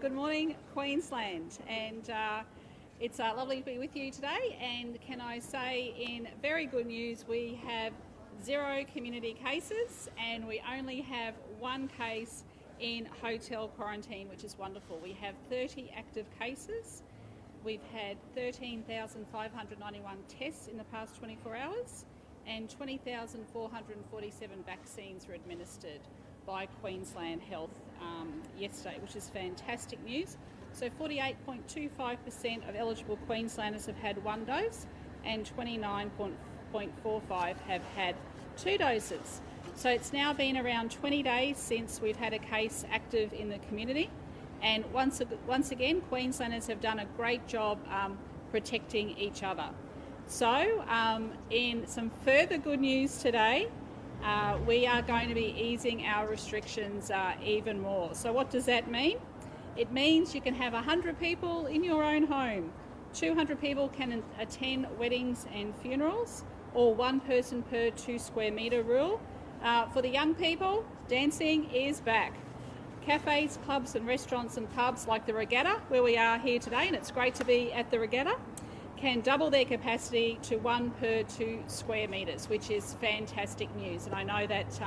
Good morning, Queensland, and it's lovely to be with you today. And can I say, in very good news, we have 0 community cases, and we only have 1 case in hotel quarantine, which is wonderful. We have 30 active cases. We've had 13,591 tests in the past 24 hours, and 20,447 vaccines were administered by Queensland Health yesterday, which is fantastic news. So 48.25% of eligible Queenslanders have had 1 dose, and 29.45% have had 2 doses. So it's now been around 20 days since we've had a case active in the community, and once again, Queenslanders have done a great job protecting each other. So in some further good news today, we are going to be easing our restrictions even more. So what does that mean? It means you can have 100 people in your own home. 200 people can attend weddings and funerals, or 1 person per 2 square metre rule. For the young people, dancing is back. Cafes, clubs and restaurants and pubs like the Regatta, where we are here today, and it's great to be at the Regatta, can double their capacity to 1 per 2 square metres, which is fantastic news. And I know that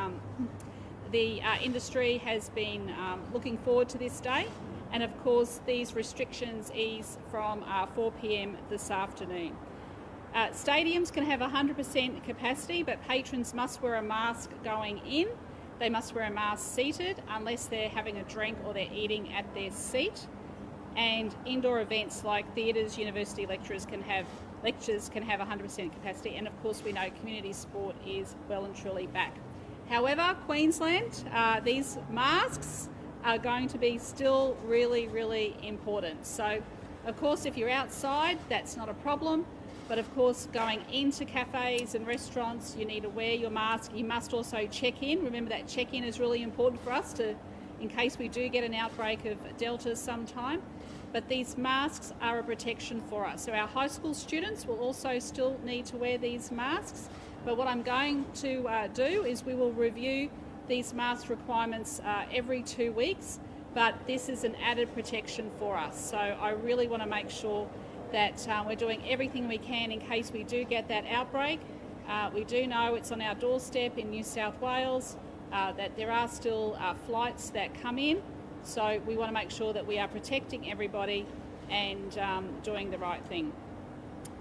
the industry has been looking forward to this day. And of course, these restrictions ease from 4 p.m. this afternoon. Stadiums can have 100% capacity, but patrons must wear a mask going in. They must wear a mask seated unless they're having a drink or they're eating at their seat. And indoor events like theatres, university lectures can have 100% capacity. And of course, we know community sport is well and truly back. However, Queensland, these masks are going to be still really, really important. So, of course, if you're outside, that's not a problem. But of course, going into cafes and restaurants, you need to wear your mask. You must also check in. Remember that check-in is really important for us in case we do get an outbreak of Delta sometime. But these masks are a protection for us. So our high school students will also still need to wear these masks. But what I'm going to do is we will review these mask requirements every 2 weeks. But this is an added protection for us. So I really want to make sure that we're doing everything we can in case we do get that outbreak. We do know it's on our doorstep in New South Wales, that there are still flights that come in. So we want to make sure that we are protecting everybody and doing the right thing.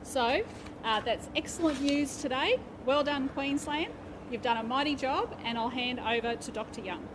So that's excellent news today. Well done, Queensland. You've done a mighty job, and I'll hand over to Dr. Young.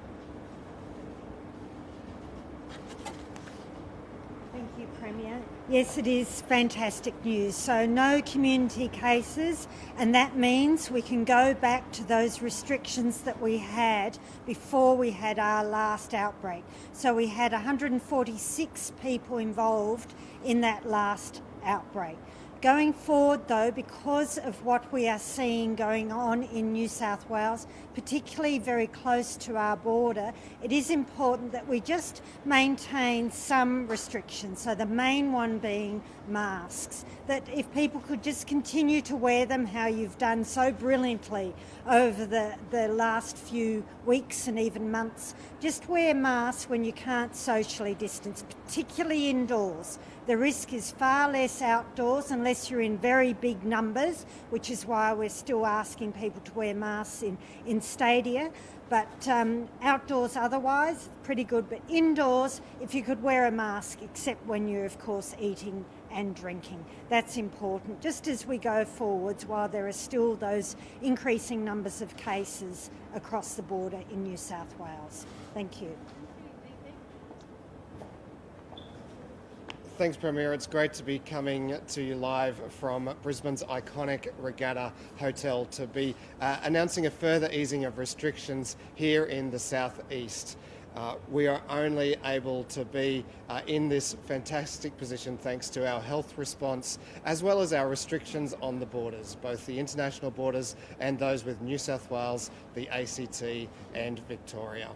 Thank you, Premier. Yes, it is fantastic news. So no community cases, and that means we can go back to those restrictions that we had before we had our last outbreak. So we had 146 people involved in that last outbreak. Going forward, though, because of what we are seeing going on in New South Wales, particularly very close to our border, it is important that we just maintain some restrictions. So the main one being masks, that if people could just continue to wear them how you've done so brilliantly over the last few weeks and even months. Just wear masks when you can't socially distance, particularly indoors. The risk is far less outdoors unless you're in very big numbers, which is why we're still asking people to wear masks in stadia. But outdoors otherwise, pretty good. But indoors, if you could wear a mask, except when you're, of course, eating and drinking. That's important, just as we go forwards while there are still those increasing numbers of cases across the border in New South Wales. Thank you. Thanks, Premier. It's great to be coming to you live from Brisbane's iconic Regatta Hotel to be announcing a further easing of restrictions here in the southeast. We are only able to be in this fantastic position thanks to our health response as well as our restrictions on the borders, both the international borders and those with New South Wales, the ACT and Victoria.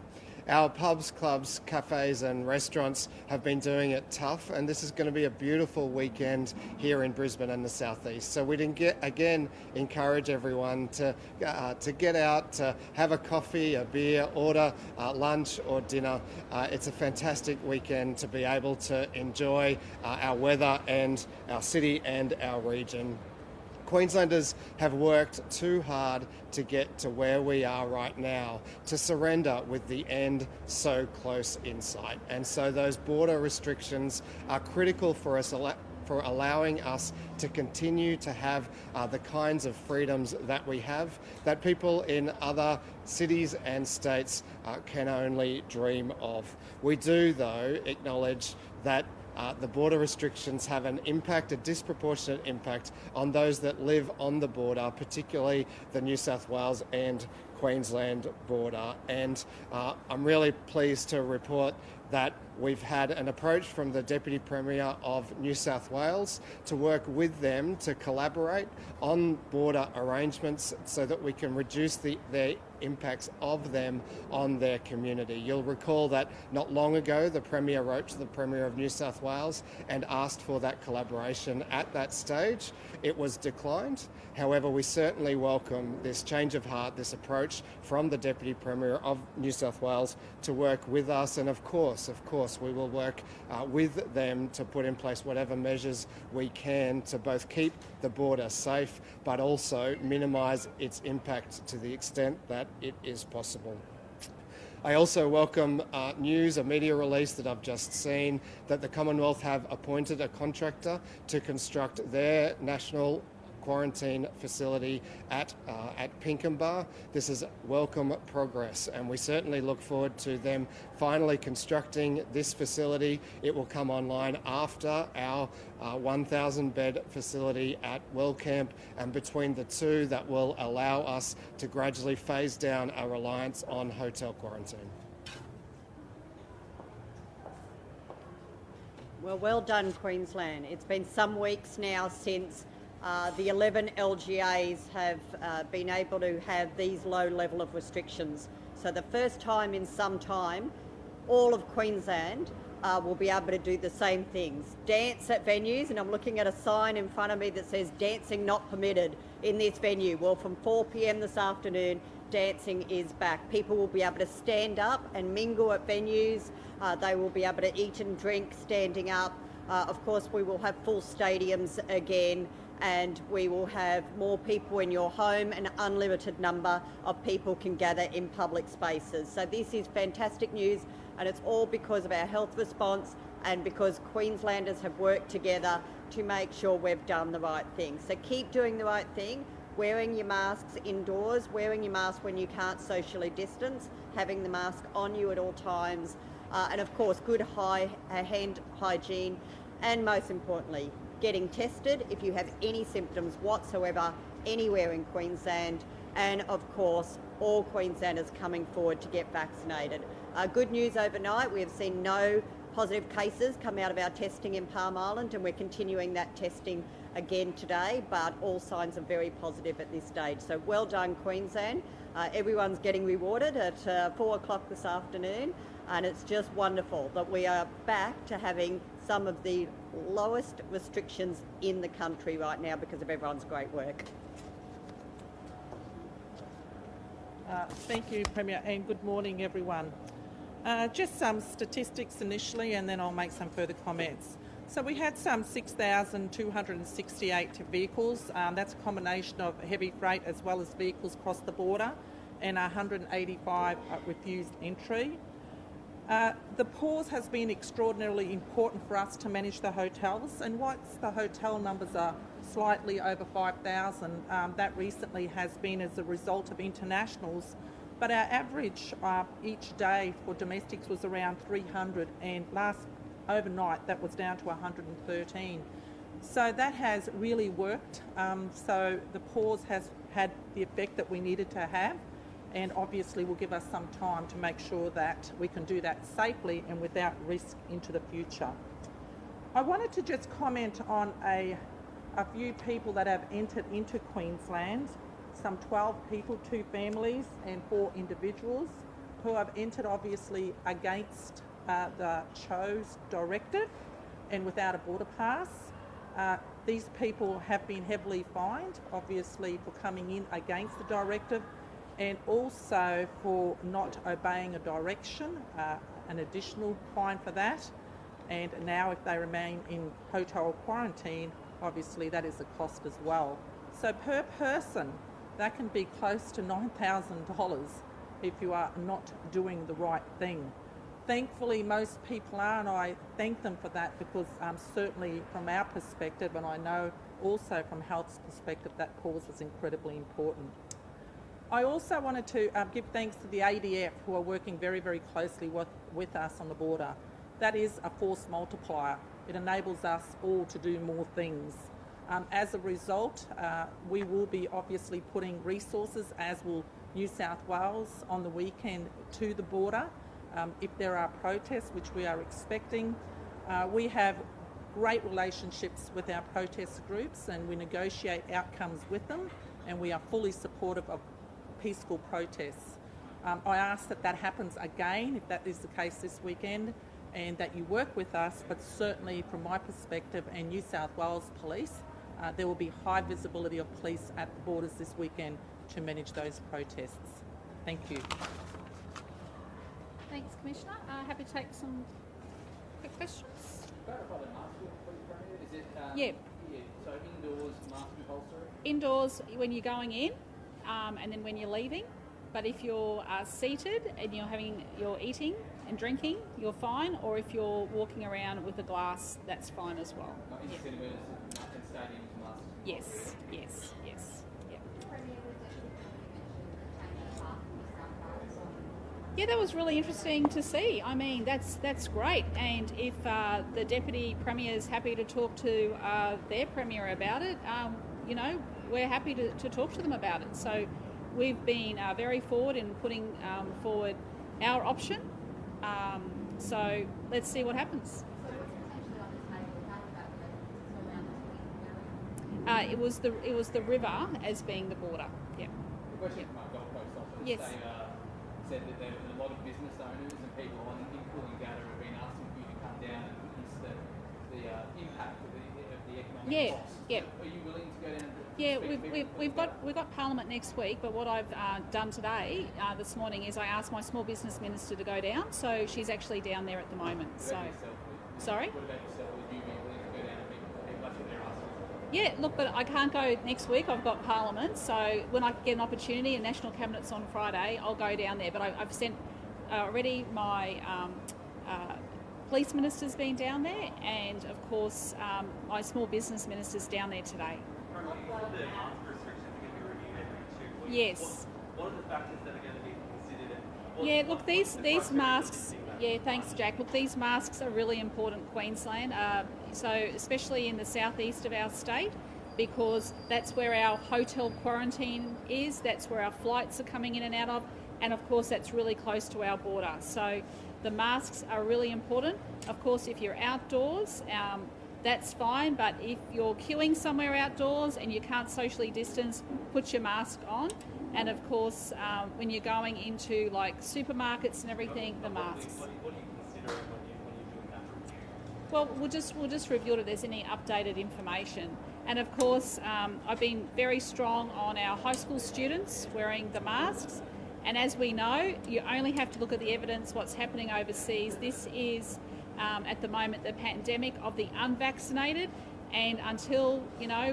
Our pubs, clubs, cafes and restaurants have been doing it tough, and this is going to be a beautiful weekend here in Brisbane and the southeast. So we'd again encourage everyone to get out, to have a coffee, a beer, order lunch or dinner. It's a fantastic weekend to be able to enjoy our weather and our city and our region. Queenslanders have worked too hard to get to where we are right now, to surrender with the end so close in sight. And so those border restrictions are critical for us, for allowing us to continue to have the kinds of freedoms that we have, that people in other cities and states can only dream of. We do, though, acknowledge that the border restrictions have an impact, a disproportionate impact on those that live on the border, particularly the New South Wales and Queensland border. And I'm really pleased to report that we've had an approach from the Deputy Premier of New South Wales to work with them to collaborate on border arrangements so that we can reduce the impacts of them on their community. You'll recall that not long ago the Premier wrote to the Premier of New South Wales and asked for that collaboration. At that stage it was declined. However, we certainly welcome this change of heart, this approach from the Deputy Premier of New South Wales to work with us, and of course we will work with them to put in place whatever measures we can to both keep the border safe but also minimise its impact to the extent that it is possible. I also welcome news, a media release that I've just seen, that the Commonwealth have appointed a contractor to construct their national quarantine facility at Pinkenba. This is welcome progress, and we certainly look forward to them finally constructing this facility. It will come online after our 1,000-bed facility at Wellcamp, and between the two that will allow us to gradually phase down our reliance on hotel quarantine. Well done, Queensland. It's been some weeks now since the 11 LGAs have been able to have these low level of restrictions. So the first time in some time, all of Queensland will be able to do the same things. Dance at venues, and I'm looking at a sign in front of me that says dancing not permitted in this venue. Well, from 4 p.m. this afternoon, dancing is back. People will be able to stand up and mingle at venues. They will be able to eat and drink standing up. Of course, we will have full stadiums again, and we will have more people in your home. An unlimited number of people can gather in public spaces. So this is fantastic news, and it's all because of our health response and because Queenslanders have worked together to make sure we've done the right thing. So keep doing the right thing, wearing your masks indoors, wearing your mask when you can't socially distance, having the mask on you at all times, and of course good hand hygiene, and most importantly, getting tested if you have any symptoms whatsoever anywhere in Queensland, and of course all Queenslanders coming forward to get vaccinated. Good news overnight, we have seen no positive cases come out of our testing in Palm Island, and we're continuing that testing again today, but all signs are very positive at this stage. So well done, Queensland. Everyone's getting rewarded at 4 o'clock this afternoon, and it's just wonderful that we are back to having some of the lowest restrictions in the country right now because of everyone's great work. Thank you, Premier, and good morning, everyone. Just some statistics initially, and then I'll make some further comments. So we had some 6,268 vehicles. That's a combination of heavy freight as well as vehicles cross the border, and 185 refused entry. The pause has been extraordinarily important for us to manage the hotels, and whilst the hotel numbers are slightly over 5,000, that recently has been as a result of internationals, but our average each day for domestics was around 300, and overnight that was down to 113. So that has really worked. So the pause has had the effect that we needed to have, and obviously will give us some time to make sure that we can do that safely and without risk into the future. I wanted to just comment on a few people that have entered into Queensland. Some 12 people, 2 families and 4 individuals, who have entered obviously against the CHO's directive and without a border pass. These people have been heavily fined, obviously, for coming in against the directive and also for not obeying a direction, an additional fine for that. And now if they remain in hotel quarantine, obviously that is a cost as well. So per person, that can be close to $9,000 if you are not doing the right thing. Thankfully, most people are, and I thank them for that, because certainly from our perspective, and I know also from health's perspective, that pause was incredibly important. I also wanted to give thanks to the ADF, who are working very, very closely with us on the border. That is a force multiplier. It enables us all to do more things. As a result, we will be obviously putting resources, as will New South Wales, on the weekend to the border. If there are protests, which we are expecting, we have great relationships with our protest groups and we negotiate outcomes with them, and we are fully supportive of peaceful protests. I ask that that happens again, if that is the case this weekend, and that you work with us, but certainly from my perspective and New South Wales Police, there will be high visibility of police at the borders this weekend to manage those protests. Thank you. Thanks, Commissioner. Happy to take some quick questions. Is it, Yeah. So indoors, mask compulsory? Indoors when you're going in, and then when you're leaving. But if you're seated and you're eating and drinking, you're fine. Or if you're walking around with a glass, that's fine as well. Not in cinemas and stadiums, masks? Yes, yes, yes. Yeah. Yeah, that was really interesting to see. I mean, that's great. And if the Deputy Premier is happy to talk to their Premier about it, we're happy to talk to them about it. So we've been very forward in putting forward our option. So let's see what happens. It was the river as being the border. Yeah. The question from our Gold Coast office, Yes. They said that there are a lot of business owners and people in Coolangatta have been asking for you to come down and witness the impact of the economic costs. Yeah. So are you willing to go down to Yeah, we've got Parliament next week, but what I've done today, this morning, is I asked my small business minister to go down, so she's actually down there at the moment. What So, about yourself? sorry. What about yourself? Would you be willing to go down and meet the people? That's what they're asking. Yeah, look, but I can't go next week. I've got Parliament, so when I get an opportunity, and National Cabinet's on Friday, I'll go down there. But I've sent already my police minister's been down there, and of course my small business minister's down there today. The mask restrictions are going to be reviewed every 2 weeks. Yes. What are the factors that are going to be considered? Yeah, look, these masks. Yeah, thanks, Jack. Look, these masks are really important, Queensland. So especially in the southeast of our state, because that's where our hotel quarantine is. That's where our flights are coming in and out of, and of course that's really close to our border. So the masks are really important. Of course, if you're outdoors, that's fine. But if you're queuing somewhere outdoors and you can't socially distance, put your mask on. And of course, when you're going into like supermarkets and everything, the masks. What are you considering when you're doing that review? Well, we'll just review it if there's any updated information. And of course, I've been very strong on our high school students wearing the masks. And as we know, you only have to look at the evidence, what's happening overseas. This is, at the moment, the pandemic of the unvaccinated. And until,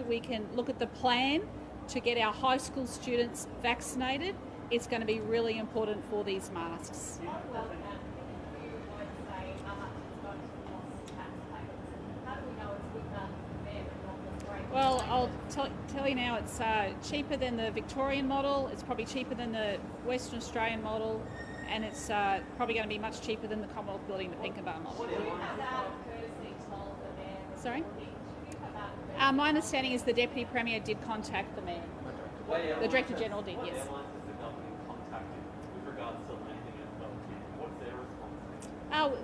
we can look at the plan to get our high school students vaccinated, it's going to be really important for these masks. Well, I'll tell you now, it's cheaper than the Victorian model, it's probably cheaper than the Western Australian model, and it's probably going to be much cheaper than the Commonwealth Building, the Pinkenba model. Sorry? My understanding is the Deputy Premier did contact the Mayor. The Director General did, yes. What airlines has the government contacted with regards to landing at Wellington? What's their response?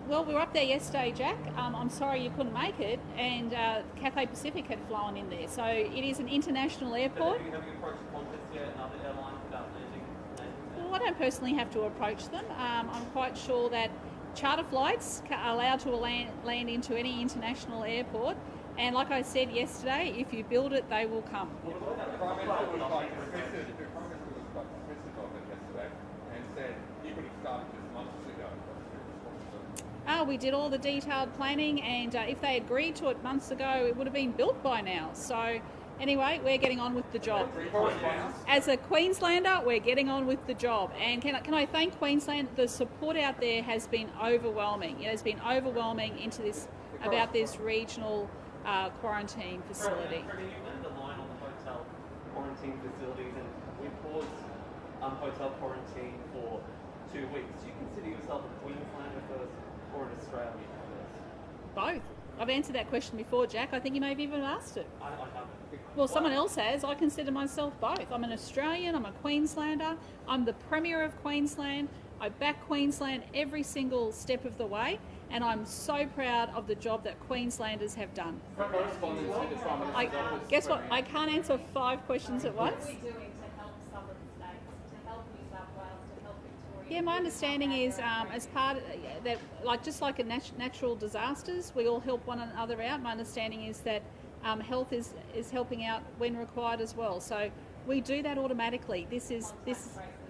Well, we were up there yesterday, Jack. I'm sorry you couldn't make it, and Cathay Pacific had flown in there. So it is an international airport. Have you approached Qantas yet and other airlines about landing? Well, I don't personally have to approach them. I'm quite sure that charter flights are allowed to land into any international airport. And like I said yesterday, if you build it, they will come. The Prime Minister was quite dismissive of it yesterday and said you could have started this months ago. We did all the detailed planning, and if they agreed to it months ago, it would have been built by now. So anyway, we're getting on with the job. As a Queenslander, we're getting on with the job. And can I thank Queensland? The support out there has been overwhelming. It has been overwhelming about this regional quarantine facility. You've landed a line on the hotel quarantine facilities, and we paused hotel quarantine for 2 weeks. Do you consider yourself a Queenslander first or an Australian first? Both. I've answered that question before, Jack. I think you may have even asked it. I haven't. Well, someone else has. I consider myself both. I'm an Australian, I'm a Queenslander, I'm the Premier of Queensland. I back Queensland every single step of the way, and I'm so proud of the job that Queenslanders have done. Correspondence with the Prime Minister's office. Guess what? I can't answer 5 questions at once. What are we doing to help southern states, to help New South Wales, to help Victoria? Yeah, my understanding is as part of that, just like in natural disasters, we all help one another out. My understanding is that health is helping out when required as well. So we do that automatically. This is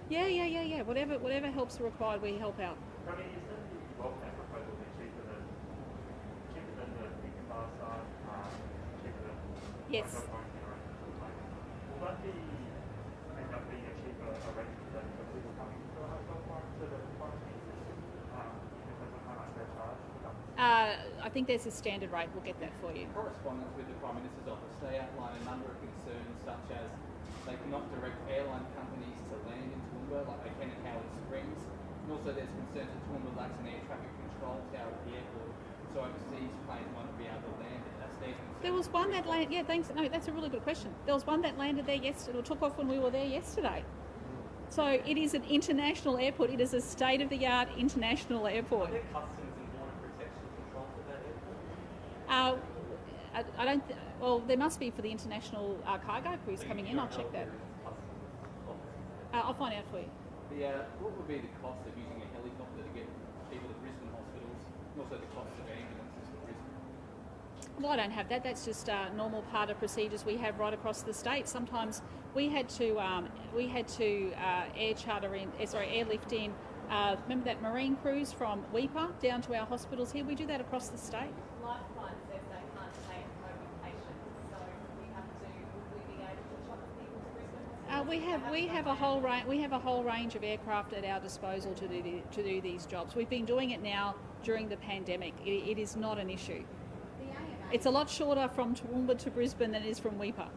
yeah. Whatever helps required, we help out. Ronnie, is that the welfare proposal be cheaper than the Nicobar side, cheaper than Yes. Will that end up being a cheaper arrangement than for people coming to the hotel to the quarantine system because of how much they're charged? I think there's a standard rate. We'll get that for you. Correspondence with the Prime Minister's office, they outline a number of concerns such as they cannot direct airline companies to land in Toowoomba like they can at Howard Springs. And also there's concerns that Toowoomba lacks an air traffic control tower at the airport, so overseas planes might not be able to land at that station. There was one that landed. Yeah, thanks. No, that's a really good question. There was one that landed there yesterday, or took off when we were there yesterday. So it is an international airport. It is a state-of-the-art international airport. Are there customs and border protection controls at that airport? I don't. Well, there must be for the international cargo crews coming in. I'll check that. I'll find out for you. What would be the cost of using a helicopter to get people to Brisbane hospitals, and also the cost of ambulances for Brisbane? Well, I don't have that. That's just a normal part of procedures we have right across the state. Sometimes we had to airlift in. Remember that marine cruise from Weipa down to our hospitals here? We do that across the state. Lifeline says they can't take COVID patients, so would we be able to shuttle people to Brisbane? We have a whole range of aircraft at our disposal to do these jobs. We've been doing it now during the pandemic. It is not an issue. The AMA, It's a lot shorter from Toowoomba to Brisbane than it is from Weipa.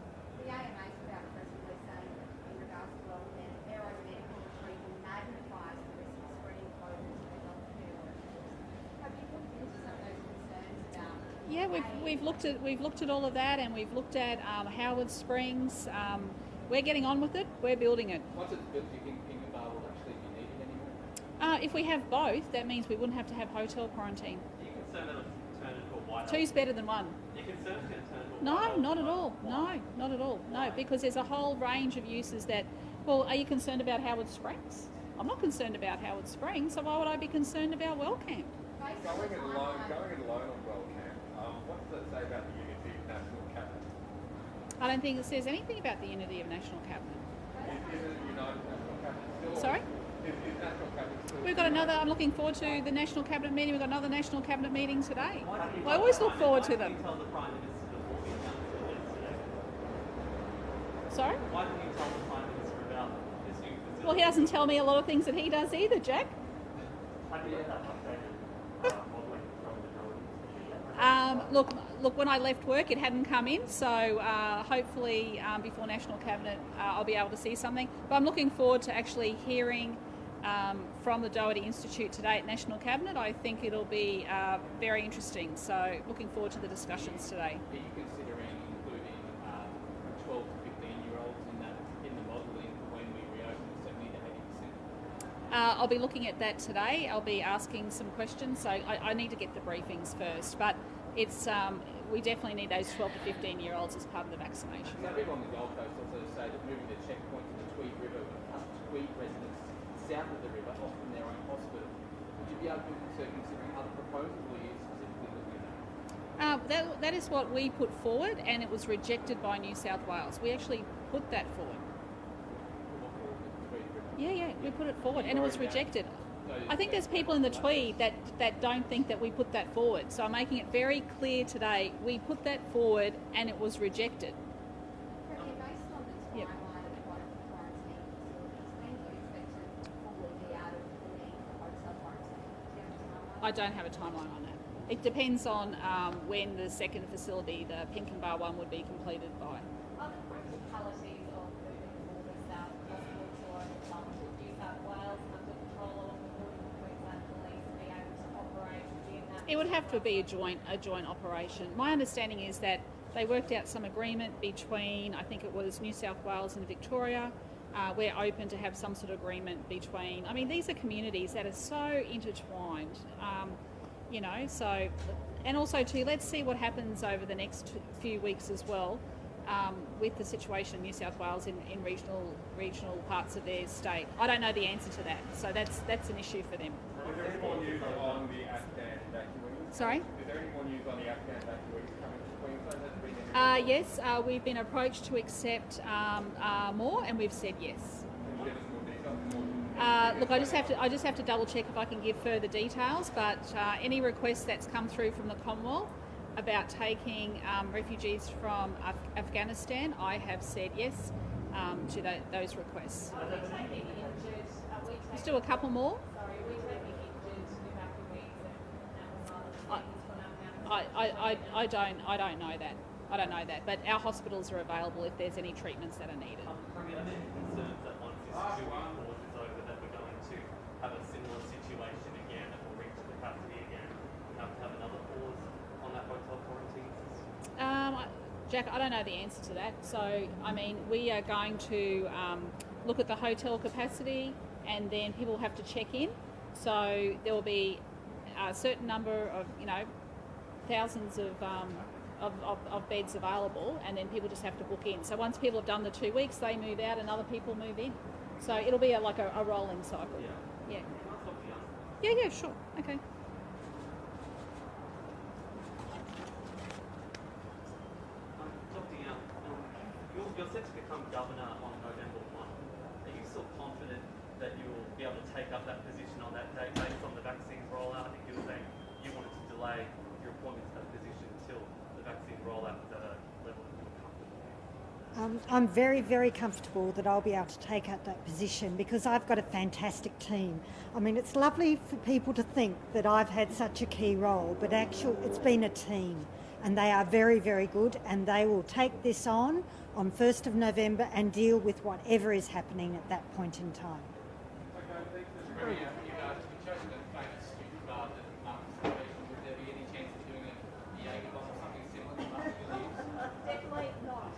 the AMA is about presently saying that in regards to aeromedical treatment magnifies the risk of spreading COVID to the healthcare workforce. Have you looked into some of those concerns about? Yeah, we've looked at all of that, and we've looked at Howard Springs. We're getting on with it. We're building it. Once it's built, do you think Pinkenbar will actually be needed anymore? If we have both, that means we wouldn't have to have hotel quarantine. Are you concerned that it'll turn into a white Two's better than one. Are you concerned it's going to turn into a No, white not at all. No, not at all. No, because there's a whole range of uses that. Well, are you concerned about Howard Springs? I'm not concerned about Howard Springs, so why would I be concerned about Wellcamp? Going it alone on Wellcamp, what does that say about the unity of National Cabinet? I don't think it says anything about the unity of National Cabinet. Is it a united National Cabinet still? Sorry? Is National Cabinet still? We've got another. I'm looking forward to the National Cabinet meeting. We've got another National Cabinet meeting today. I always look forward to them. Why didn't you tell the Prime Minister before we announced it yesterday? Sorry? Why didn't you tell the Prime Minister about this new facility? Well, he doesn't tell me a lot of things that he does either, Jack. Have you got that updated modelling from the Melody? Look. When I left work, it hadn't come in, so hopefully before National Cabinet, I'll be able to see something. But I'm looking forward to actually hearing from the Doherty Institute today at National Cabinet. I think it'll be very interesting. So looking forward to the discussions today. Are you considering including 12 to 15-year-olds in the modelling when we reopen to 70 to 80%? I'll be looking at that today. I'll be asking some questions, so I need to get the briefings first. But it's we definitely need those 12 to 15-year-olds as part of the vaccination. Some people on the Gold Coast also say that moving the checkpoint to the Tweed River would cut Tweed residents south of the river, often their own hospital. Would you be open to considering other proposals, or are you specifically looking at that? That is what we put forward, and it was rejected by New South Wales. We actually put that forward. Yeah, we put it forward, and it was rejected. I think there's people in the Tweed that don't think that we put that forward. So I'm making it very clear today, we put that forward, and it was rejected. Premier, based on the Yep. timeline of one of the quarantine facilities, when do you expect to fully be out of the need for hotel quarantine? Do you have a timeline? I don't have a timeline on that. It depends on when the second facility, the Pinkenbar one, would be completed by. Are the practicalities of moving all the South Hospital to New South Wales under control along the border with Queensland Police be able to operate within that? It would have to be a joint operation. My understanding is that they worked out some agreement between, I think it was New South Wales and Victoria. We're open to have some sort of agreement between. I mean, these are communities that are so intertwined. So, and also too, let's see what happens over the next few weeks as well with the situation in New South Wales in regional parts of their state. I don't know the answer to that, so that's an issue for them. Is there any more news on the Afghan evacuees? Sorry? Is there any more news on the Afghan evacuees coming to Queensland? Has there been any? Yes, we've been approached to accept more, and we've said yes. Can you give us more details? Look, I just have to double check if I can give further details. But any request that's come through from the Commonwealth about taking refugees from Afghanistan, I have said yes to those requests. Are we taking injured? Let's do a couple more. Sorry, are we taking injured evacuees and from Afghanistan? I don't know that. I don't know that. But our hospitals are available if there's any treatments that are needed. Premier, are there concerns that once this 2-week pause is over, that we're going to have a similar situation again, that we'll reach capacity again, and have to have another pause on that hotel quarantine system? Jack, I don't know the answer to that. So, I mean, we are going to look at the hotel capacity, and then people have to check in. So there will be a certain number of, thousands of beds available, and then people just have to book in. So once people have done the 2 weeks, they move out and other people move in. So it'll be like a rolling cycle. Yeah. Yeah, sure. Okay. Dr. Young, you're set to become governor on November 1. Are you still confident that you will be able to take up that position on that date based on the vaccines rollout? I think you were saying you wanted to delay your appointment to that position until the vaccine rollout was at a level that you were comfortable with. I'm very, very comfortable that I'll be able to take up that position because I've got a fantastic team. I mean, it's lovely for people to think that I've had such a key role, but actually it's been a team, and they are very, very good, and they will take this on 1st of November and deal with whatever is happening at that point in time. Premier, you've chosen a famous student rather than participation. Would there be any chance of doing a Jaeger bomb or something similar to multiple use? Definitely not.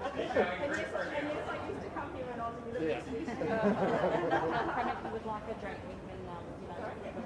Are you going green for a And yes, I used to come here when I was in the business. Would like a drink. We can,